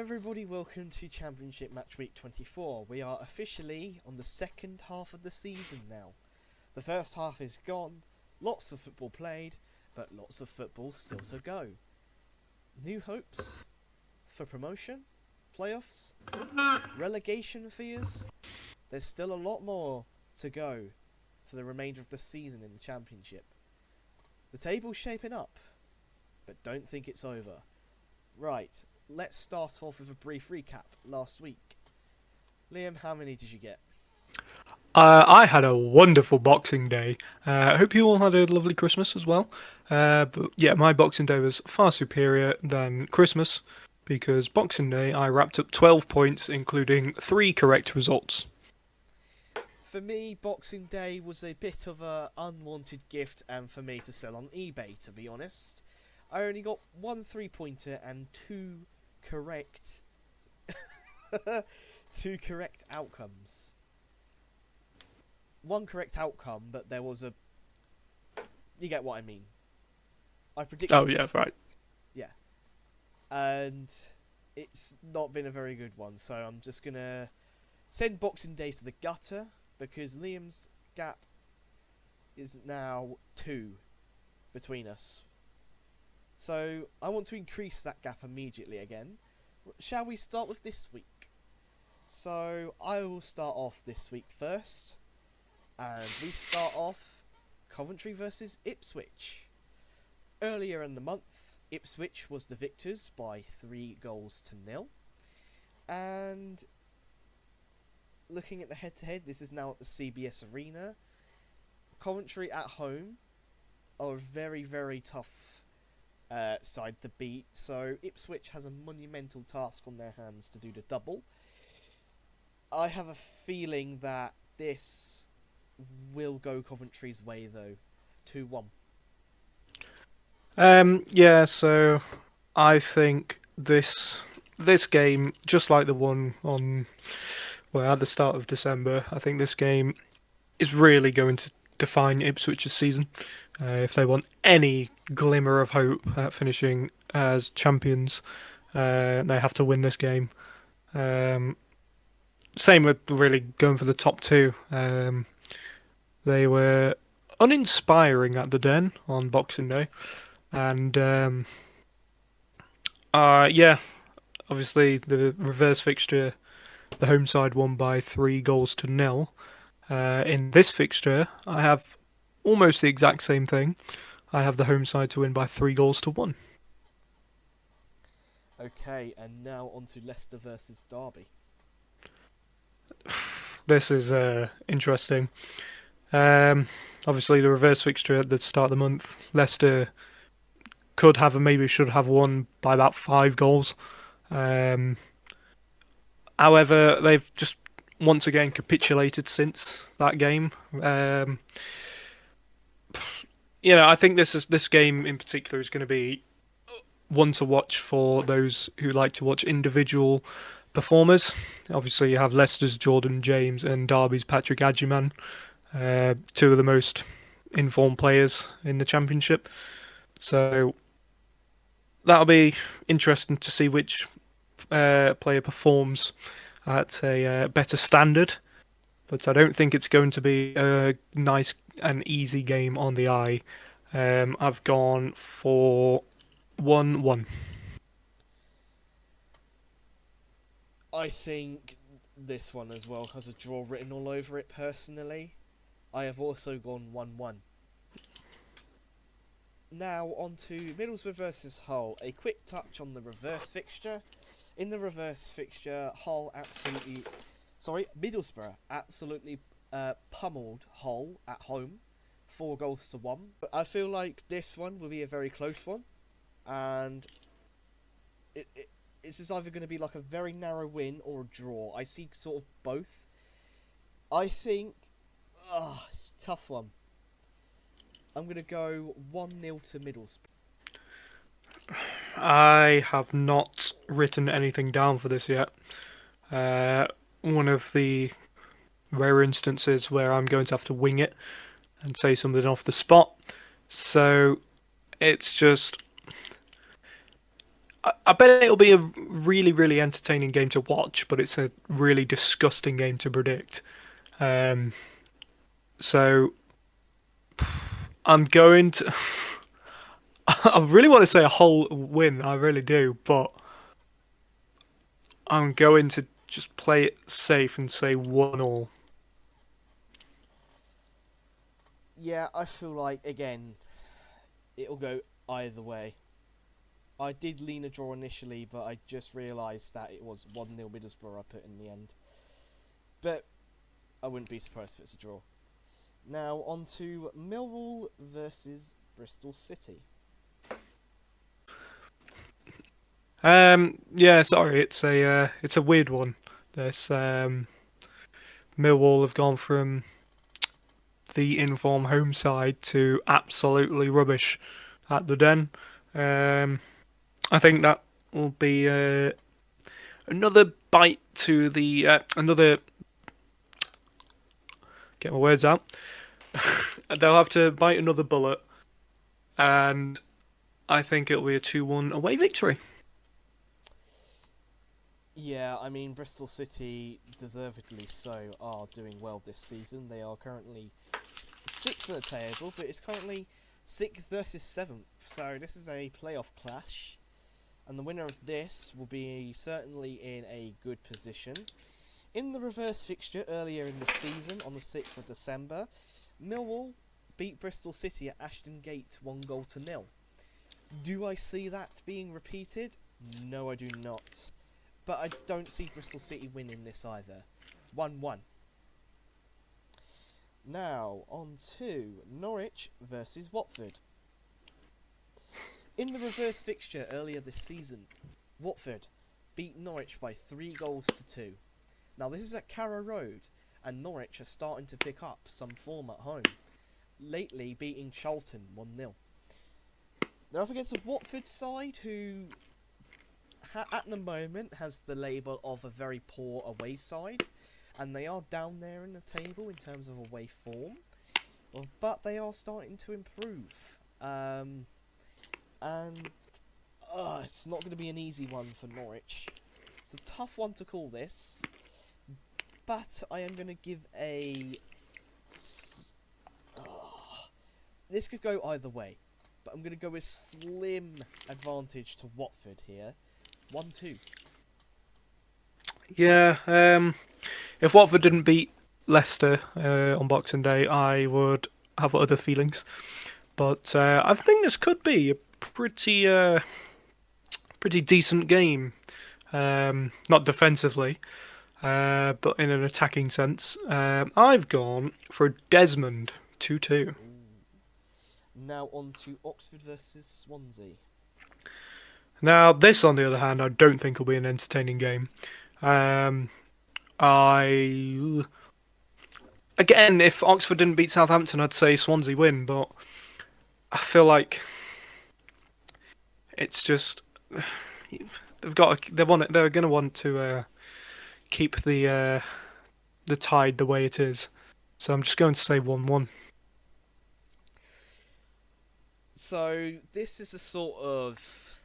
everybody, welcome to Championship Matchweek 24. We are officially on the second half of the season now. The first half is gone, lots of football played, but lots of football still to go. New hopes for promotion, playoffs, relegation fears. There's still a lot more to go for the remainder of the season in the Championship. The table's shaping up, but don't think it's over. Right, let's start off with a brief recap last week. Liam, how many did you get? I had a wonderful Boxing Day. I hope you all had a lovely Christmas as well. But yeah, my Boxing Day was far superior than Christmas because Boxing Day I wrapped up 12 points, including 3 correct results. For me, Boxing Day was a bit of an unwanted gift and for me to sell on eBay, to be honest. I only got 1 3-pointer and 2 correct... 2 correct outcomes. 1 correct outcome, but there was a... You get what I mean. I predicted Oh yeah, this. right. Yeah. And it's not been a very good one, so I'm just going to send Boxing Day to the gutter because Liam's gap is now 2 between us. So I want to increase that gap immediately again. Shall we start with this week? So I will start off this week first. And we start off Coventry versus Ipswich. Earlier in the month, Ipswich was the victors by 3-0. And looking at the head-to-head, this is now at the CBS Arena. Coventry at home are a very, very tough side to beat. So Ipswich has a monumental task on their hands to do the double. I have a feeling that this will go Coventry's way though. 2-1. Yeah, so I think this game, just like the one on at the start of December, I think this game is really going to define Ipswich's season. If they want any glimmer of hope at finishing as champions, they have to win this game. Same with really going for the top two. They were uninspiring at the Den on Boxing Day, and yeah, obviously the reverse fixture, the home side won by 3-0. In this fixture, I have almost the exact same thing. I have the home side to win by 3-1. Okay, and now on to Leicester versus Derby. This is interesting. Obviously, the reverse fixture at the start of the month, Leicester could have and maybe should have won by about 5 goals. Um, However, they've just once again capitulated since that game. I think this game in particular is going to be one to watch for those who like to watch individual performers. Obviously, you have Leicester's Jordan James and Derby's Patrick Adjiman, two of the most informed players in the Championship. So that'll be interesting to see which player performs at a better standard. But I don't think it's going to be a nice and easy game on the eye. I've gone for 1-1. I think this one as well has a draw written all over it personally. I have also gone 1-1. Now on to Middlesbrough versus Hull. A quick touch on the reverse fixture. In the reverse fixture, Middlesbrough absolutely pummeled Hull at home, 4-1. But I feel like this one will be a very close one, and it's just either going to be like a very narrow win or a draw. I see sort of both. I think, it's a tough one. I'm going to go 1-0 to Middlesbrough. I have not written anything down for this yet. One of the rare instances where I'm going to have to wing it and say something off the spot. So it's just I bet it'll be a really, really entertaining game to watch, but it's a really disgusting game to predict. Um, so I'm going to. I really want to say a whole win, I really do, but I'm going to just play it safe and say 1-1. Yeah, I feel like again it'll go either way. I did lean a draw initially, but I just realised that it was 1-0 Middlesbrough I put in the end. But I wouldn't be surprised if it's a draw. Now on to Millwall versus Bristol City. Yeah, sorry, it's a weird one. This Millwall have gone from the inform home side to absolutely rubbish at the Den. Um, I think that will be another bite to the another. Get my words out. They'll have to bite another bullet, and I think it'll be a 2-1 away victory. Yeah, I mean Bristol City, deservedly so, are doing well this season. They are currently sixth in the table, but it's currently sixth versus seventh. So this is a playoff clash, and the winner of this will be certainly in a good position. In the reverse fixture earlier in the season, on the 6th of December, Millwall beat Bristol City at Ashton Gate 1-0. Do I see that being repeated? No, I do not. But I don't see Bristol City winning this either. 1-1. Now, on to Norwich versus Watford. In the reverse fixture earlier this season, Watford beat Norwich by 3-2. Now, this is at Carrow Road, and Norwich are starting to pick up some form at home, lately beating Charlton 1-0. They're up against a Watford side who, at the moment, has the label of a very poor away side, and they are down there in the table in terms of away form, but they are starting to improve. And it's not going to be an easy one for Norwich. It's a tough one to call this, but I am going to give a. This could go either way, but I'm going to go with slim advantage to Watford here. 1-2. Yeah, if Watford didn't beat Leicester on Boxing Day, I would have other feelings. But I think this could be a pretty decent game. Not defensively, but in an attacking sense. I've gone for Desmond 2-2. Now on to Oxford versus Swansea. Now, this, on the other hand, I don't think will be an entertaining game. Um, I Again, if Oxford didn't beat Southampton, I'd say Swansea win, but I feel like it's just they're going to want to keep the tide the way it is. So I'm just going to say 1-1. So this is a sort of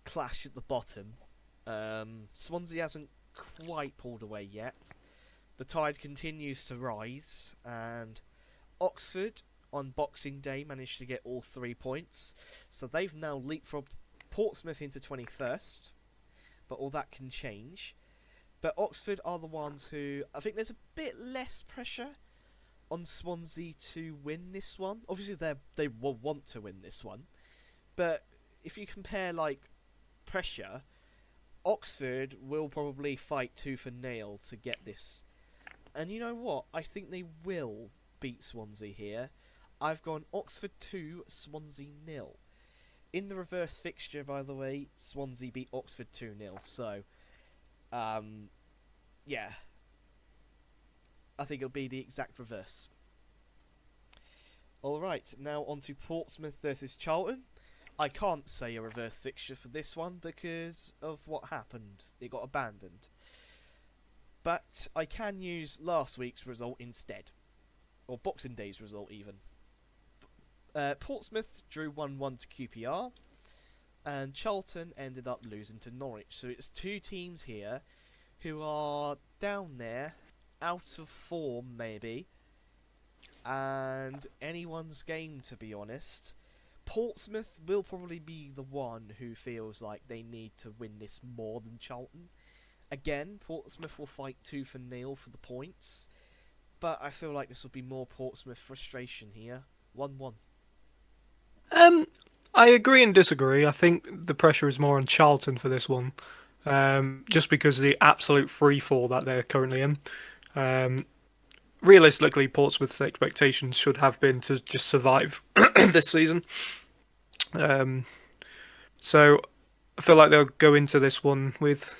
clash at the bottom. Swansea hasn't quite pulled away yet. The tide continues to rise, and Oxford on Boxing Day managed to get all 3 points. So they've now leapfrogged Portsmouth into 21st, but all that can change. But Oxford are the ones who I think there's a bit less pressure on Swansea to win this one. Obviously, they will want to win this one, but if you compare like pressure, Oxford will probably fight tooth and nail to get this. And you know what? I think they will beat Swansea here. I've gone Oxford 2, Swansea 0. In the reverse fixture, by the way, Swansea beat Oxford 2-0. So, yeah, I think it'll be the exact reverse. Alright, now on to Portsmouth versus Charlton. I can't say a reverse fixture for this one because of what happened. It got abandoned. But I can use last week's result instead. Or Boxing Day's result even. Portsmouth drew 1-1 to QPR. and Charlton ended up losing to Norwich. So it's two teams here who are down there, out of form maybe, and anyone's game to be honest. Portsmouth will probably be the one who feels like they need to win this more than Charlton. Again, Portsmouth will fight tooth and nail for the points, but I feel like this will be more Portsmouth frustration here. 1-1. Um, I agree and disagree. I think the pressure is more on Charlton for this one, just because of the absolute free fall that they're currently in. Um, Realistically, Portsmouth's expectations should have been to just survive this season. Um, so I feel like they'll go into this one with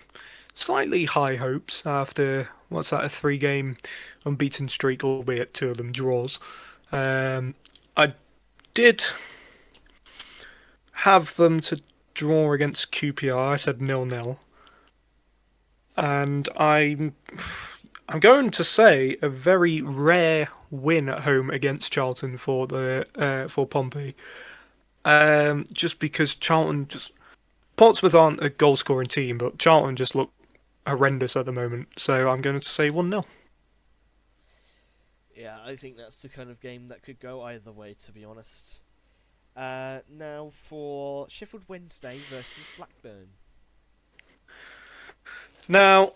slightly high hopes after what's that, a three-game unbeaten streak, albeit two of them draws. I did have them to draw against QPR. I said 0-0, and I'm going to say a very rare win at home against Charlton for Pompey. Just because Portsmouth aren't a goal scoring team, but Charlton just look horrendous at the moment. So I'm going to say 1-0. Yeah, I think that's the kind of game that could go either way, to be honest. Now for Sheffield Wednesday versus Blackburn. Now,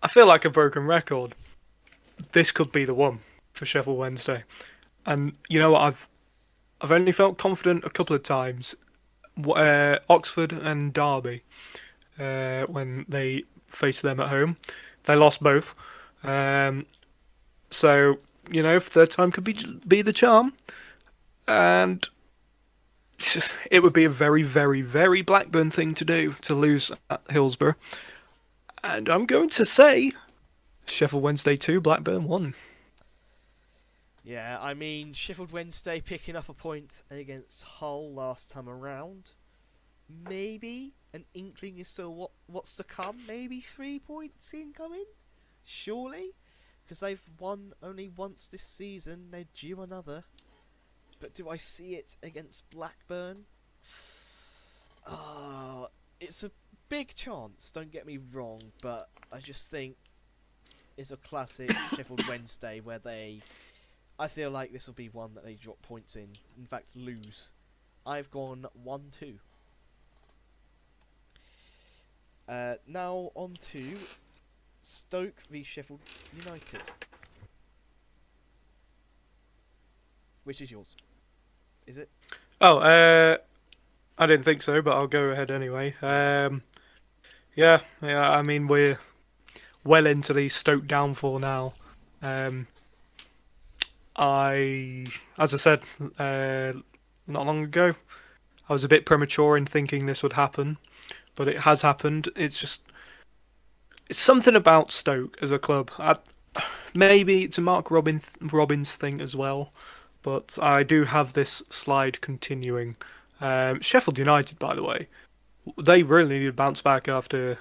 I feel like a broken record. This could be the one for Sheffield Wednesday. And you know what? I've only felt confident a couple of times. Oxford and Derby, when they faced them at home, they lost both. Um, so third time could be the charm, and it would be a very, very, very Blackburn thing to do to lose at Hillsborough. And I'm going to say Sheffield Wednesday 2, Blackburn 1. Yeah, I mean, Sheffield Wednesday picking up a point against Hull last time around. Maybe an inkling as to what's to come. Maybe 3 points incoming? Surely? Because they've won only once this season, they're due another. But do I see it against Blackburn? It's a big chance, don't get me wrong, but I just think it's a classic Sheffield Wednesday where I feel like this will be one that they drop points in fact lose. I've gone 1-2. Now on to Stoke v Sheffield United. Which is yours? Is it? Oh, I didn't think so, but I'll go ahead anyway. Yeah. I mean, we're well into the Stoke downfall now. Um, as I said, not long ago, I was a bit premature in thinking this would happen, but it has happened. It's something about Stoke as a club. Maybe it's a Robbins thing as well, but I do have this slide continuing. Sheffield United, by the way, they really need to bounce back after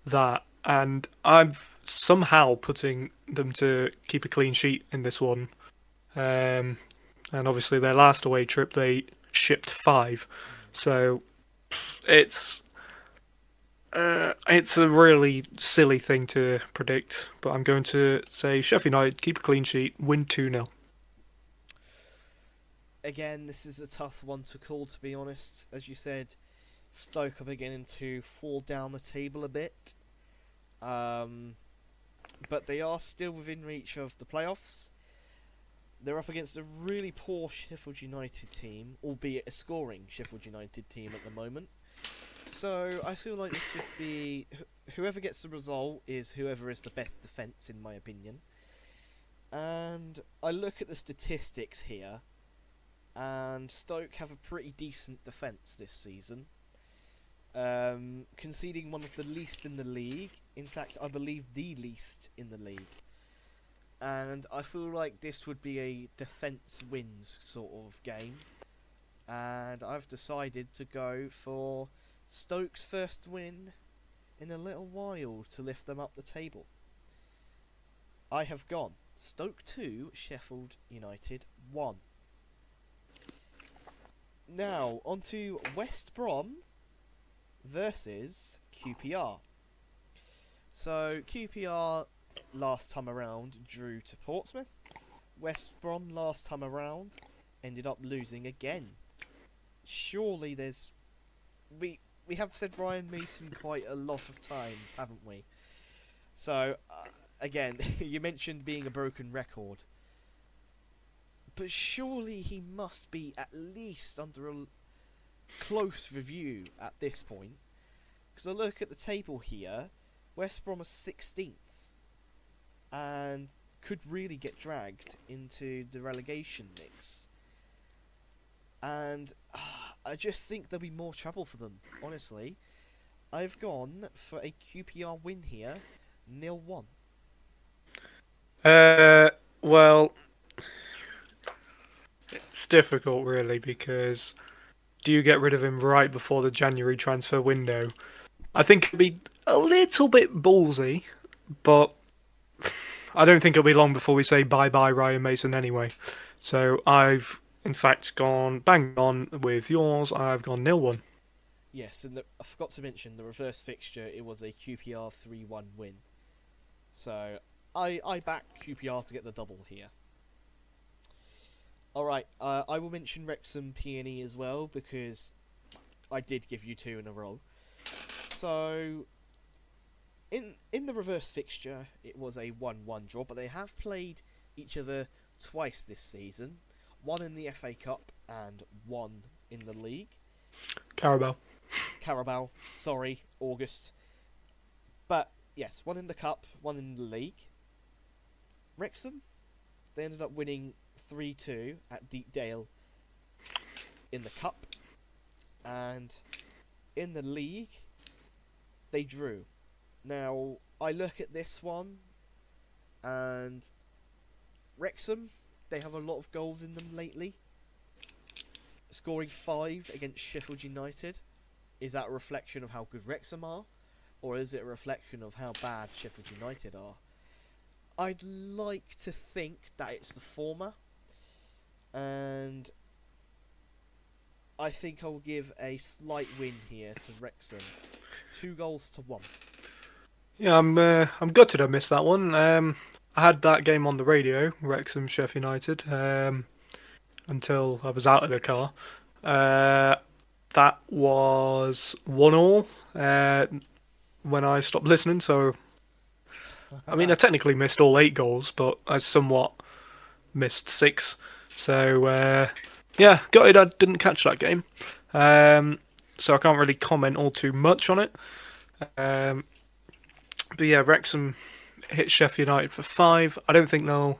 that, and I'm somehow putting them to keep a clean sheet in this one. And obviously their last away trip they shipped 5, so it's it's a really silly thing to predict. But I'm going to say Sheffield United keep a clean sheet, win 2-0. Again, this is a tough one to call, to be honest. As you said, Stoke are beginning to fall down the table a bit. But they are still within reach of the playoffs. They're up against a really poor Sheffield United team, albeit a scoring Sheffield United team at the moment. So I feel like this would be whoever gets the result is whoever is the best defence, in my opinion. And I look at the statistics here, and Stoke have a pretty decent defence this season, conceding one of the least in the league. In fact, I believe the least in the league. And I feel like this would be a defence wins sort of game. And I've decided to go for Stoke's first win in a little while to lift them up the table. I have gone Stoke 2, Sheffield United 1. Now, on to West Brom versus QPR. So, QPR last time around drew to Portsmouth. West Brom last time around ended up losing again. Surely there's. We have said Ryan Mason quite a lot of times, haven't we? So, again, you mentioned being a broken record. But surely he must be at least under a close review at this point. Because I look at the table here, West Brom are 16th and could really get dragged into the relegation mix. And I just think there'll be more trouble for them, honestly. I've gone for a QPR win here, 0-1. Well, it's difficult really because do you get rid of him right before the January transfer window? I think it'd be a little bit ballsy, but I don't think it'll be long before we say bye bye Ryan Mason anyway. So I've in fact gone bang on with yours. I've gone 0-1. Yes, and I forgot to mention the reverse fixture, it was a QPR 3-1 win. So I back QPR to get the double here. Alright, I will mention Wrexham Peony as well because I did give you two in a row. So in the reverse fixture, it was a 1-1 draw, but they have played each other twice this season. One in the FA Cup and one in the league. Carabao. Carabao, sorry, August. But yes, one in the cup, one in the league. Wrexham, they ended up winning 3-2 at Deepdale in the cup, and in the league they drew. Now I look at this one, and Wrexham, they have a lot of goals in them lately, scoring 5 against Sheffield United. Is that a reflection of how good Wrexham are, or is it a reflection of how bad Sheffield United are? I'd like to think that it's the former, and I think I'll give a slight win here to Wrexham, 2-1. Yeah, I'm gutted I missed that one. I had that game on the radio, Wrexham Sheffield United, until I was out of the car. Uh, that was 1-1 when I stopped listening. So I mean, I technically missed all 8 goals, but I somewhat missed 6. So yeah, gutted I didn't catch that game. So I can't really comment all too much on it. Um, but yeah, Wrexham hit Sheffield United for 5. I don't think they'll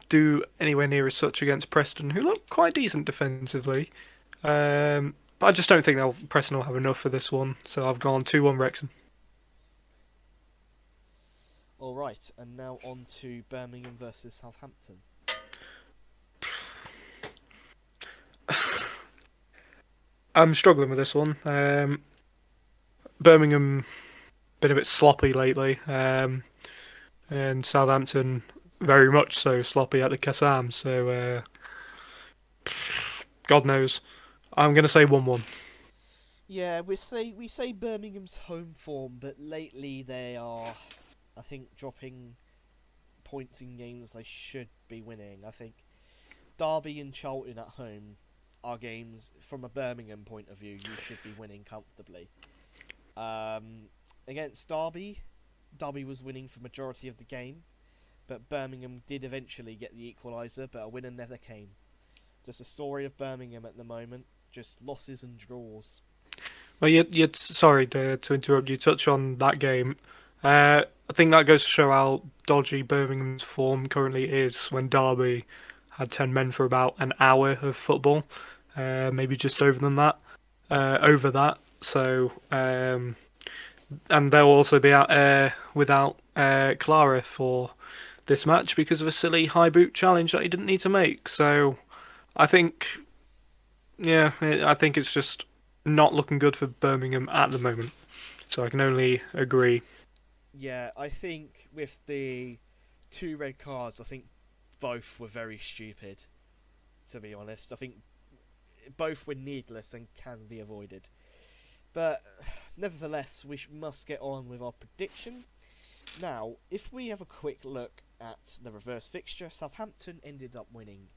do anywhere near as such against Preston, who look quite decent defensively. But I just don't think Preston will have enough for this one. So I've gone 2-1 Wrexham. Alright, and now on to Birmingham versus Southampton. I'm struggling with this one. Birmingham been a bit sloppy lately, and Southampton very much so sloppy at the Kassam. So God knows. I'm going to say 1-1. Yeah, we say Birmingham's home form, but lately they are, I think, dropping points in games they should be winning. I think Derby and Charlton at home are games, from a Birmingham point of view, you should be winning comfortably. Against Derby, Derby was winning for majority of the game, but Birmingham did eventually get the equaliser, but a winner never came. Just a story of Birmingham at the moment, just losses and draws. Well, sorry to interrupt you. Touch on that game. I think that goes to show how dodgy Birmingham's form currently is. When Derby had 10 men for about an hour of football, maybe just over than that, over that. So, and they'll also be out without Clara for this match because of a silly high boot challenge that he didn't need to make. So, I think, yeah, I think it's just not looking good for Birmingham at the moment. So I can only agree. Yeah, I think with the 2 red cards, I think both were very stupid, to be honest. I think both were needless and can be avoided. But nevertheless, we must get on with our prediction. Now, if we have a quick look at the reverse fixture, Southampton ended up winning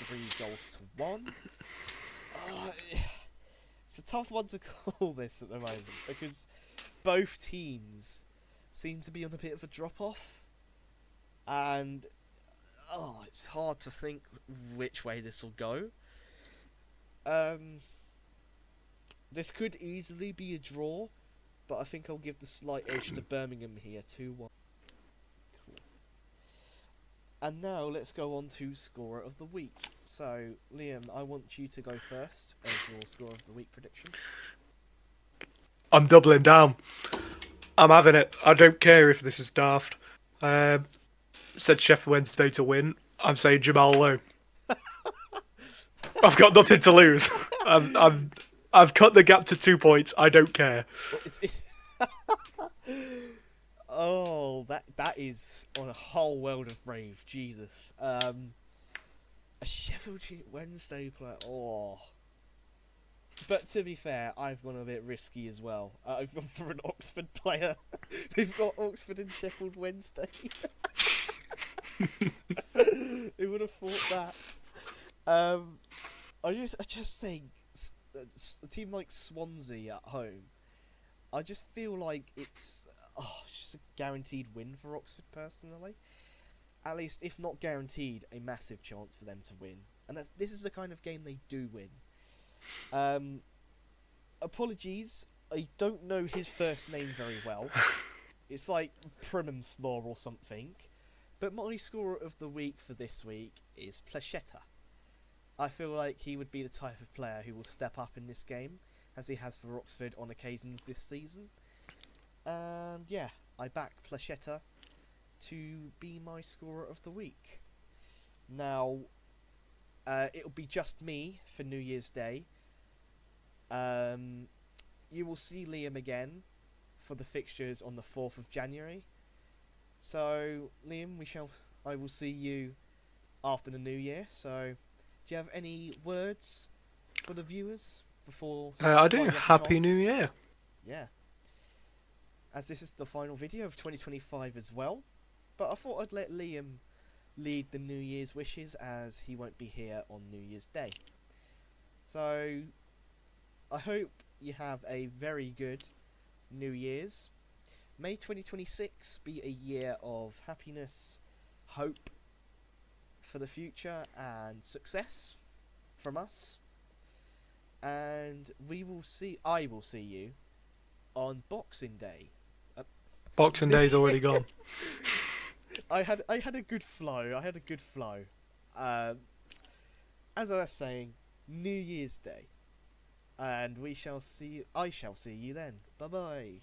3-1. Uh, it's a tough one to call this at the moment because both teams seem to be on a bit of a drop off, and it's hard to think which way this will go. This could easily be a draw, but I think I'll give the slight edge to Birmingham here, 2-1. Cool. And now let's go on to scorer of the week. So, Liam, I want you to go first as your scorer of the week prediction. I'm doubling down. I'm having it. I don't care if this is daft. Said Sheffield Wednesday to win. I'm saying Jamal Lowe. I've got nothing to lose. I've cut the gap to 2 points. I don't care. Oh, that is on a whole world of brave. Jesus. A Sheffield Wednesday player. Oh. But to be fair, I've gone a bit risky as well. I've gone for an Oxford player. We've got Oxford and Sheffield Wednesday. Who would have thought that? I just think a team like Swansea at home, I just feel like it's just a guaranteed win for Oxford personally. At least, if not guaranteed, a massive chance for them to win. And this is the kind of game they do win. Apologies, I don't know his first name very well. It's like Primumslaw or something. But my scorer of the week for this week is Placheta. I feel like he would be the type of player who will step up in this game, as he has for Oxford on occasions this season. And yeah, I back Placheta to be my scorer of the week. Now, it'll be just me for New Year's Day. You will see Liam again for the fixtures on the 4th of January. So, Liam, I will see you after the New Year. So, do you have any words for the viewers before? I do. Happy New Year. Yeah. As this is the final video of 2025 as well. But I thought I'd let Liam lead the New Year's wishes as he won't be here on New Year's Day. So, I hope you have a very good New Year's. May 2026 be a year of happiness, hope for the future, and success from us. And I will see you on Boxing Day. Boxing Day's already gone. I had a good flow. As I was saying, New Year's Day. And I shall see you then. Bye bye.